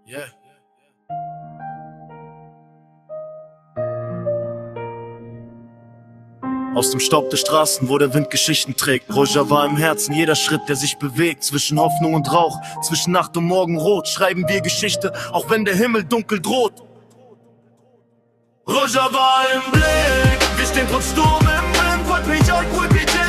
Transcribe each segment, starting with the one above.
Yeah. Aus dem Staub der Straßen, wo der Wind Geschichten trägt. Rojava im Herzen, jeder Schritt, der sich bewegt. Zwischen Hoffnung und Rauch, zwischen Nacht und Morgenrot schreiben wir Geschichte, auch wenn der Himmel dunkel droht. Rojava im Blick, wir stehen trotz Sturm im Wind. Wollt mich euch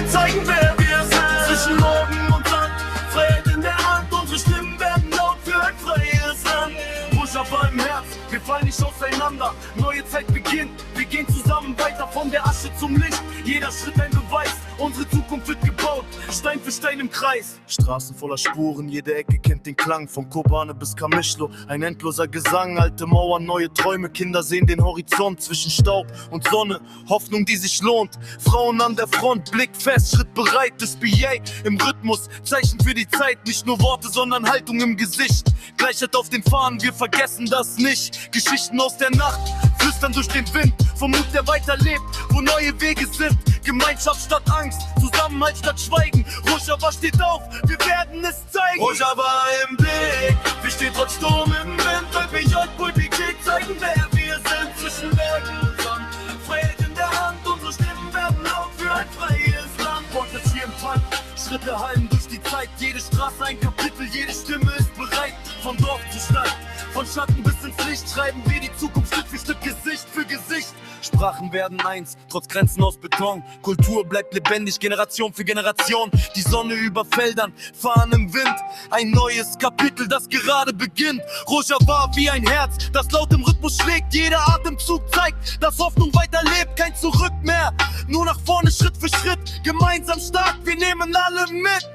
zeigen, wer wir sind. Zwischen Morgen und Land, Freiheit in der Hand. Unsere Stimmen werden laut für ein freies Land. Rojava im Herz, wir fallen nicht auseinander. Neue Zeit beginnt, wir gehen zusammen weiter von der Asche zum Licht. Jeder Schritt ein Beweis, unsere Zukunft wird gebaut, Stein für Stein im Kreis. Straßen voller Spuren, jede Ecke kennt den Klang. Von Kobane bis Kamischlo, ein endloser Gesang. Alte Mauern, neue Träume, Kinder sehen den Horizont. Zwischen Staub und Sonne, Hoffnung, die sich lohnt. Frauen an der Front, Blick fest, Schritt bereit. Das BA im Rhythmus, Zeichen für die Zeit. Nicht nur Worte, sondern Haltung im Gesicht. Gleichheit auf den Fahnen, wir vergessen das nicht. Geschichten aus der Nacht, flüstern durch den Wind. Vom Mut, der weiterlebt, wo neue Wege sind. Gemeinschaft statt Angst, Zusammenhalt statt Schweigen. Rojava steht auf, wir werden es zeigen. Rojava im Blick, wir stehen trotz Sturm im Wind. Wollt mich euch Politik zeigen, wer wir sind. Zwischen Bergen und Sand, Freiheit in der Hand. Unsere Stimmen werden laut für ein freies Land. Worte hier im Takt, Schritte hallen durch die Zeit. Jede Straße ein Kapitel, jede Stimme ist bereit. Von Dorf zu Stadt, von Schatten bis ins Licht. Schreiben wir die Zukunft Stück für Stück, Gesicht für Gesicht. Sprachen werden eins, trotz Grenzen aus Beton. Kultur bleibt lebendig, Generation für Generation. Die Sonne über Feldern, Fahnen im Wind. Ein neues Kapitel, das gerade beginnt. Rojava wie ein Herz, das laut im Rhythmus schlägt. Jeder Atemzug zeigt, dass Hoffnung weiterlebt. Kein Zurück mehr, nur nach vorne Schritt für Schritt. Gemeinsam stark, wir nehmen alle mit.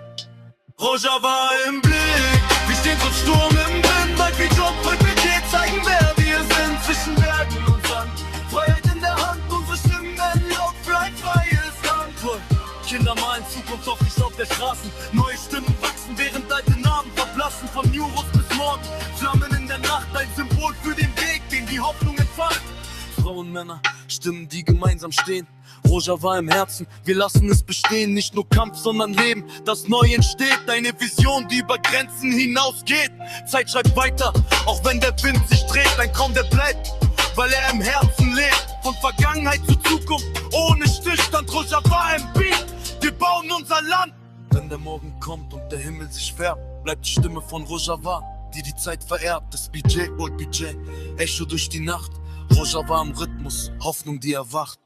Rojava im Blick, wir stehen trotz Sturm im Wind. Weil wir Job heute geht, zeigen wer wir sind. Zwischen Bergen und Sand, Freiheit in der Hand. Unsere Stimmen werden laut für ein freies Land. Kinder malen Zukunft auf nicht auf der Straßen. Neue Stimmen wachsen, während alte Namen verblassen. Von Newros bis Morgen, Flammen in der Nacht. Ein Symbol für den Weg, den die Hoffnung entfacht. Frauen, Männer, Stimmen, die gemeinsam stehen. Rojava im Herzen, wir lassen es bestehen. Nicht nur Kampf, sondern Leben, das neu entsteht. Eine Vision, die über Grenzen hinausgeht. Zeit schreibt weiter, auch wenn der Wind sich dreht. Ein Traum, der bleibt, weil er im Herzen lebt. Von Vergangenheit zu Zukunft, ohne Stillstand. Rojava im Beat, wir bauen unser Land. Wenn der Morgen kommt und der Himmel sich färbt, bleibt die Stimme von Rojava, die die Zeit vererbt. Das BJ, Old BJ, Echo durch die Nacht. Rojava im Rhythmus, Hoffnung, die erwacht.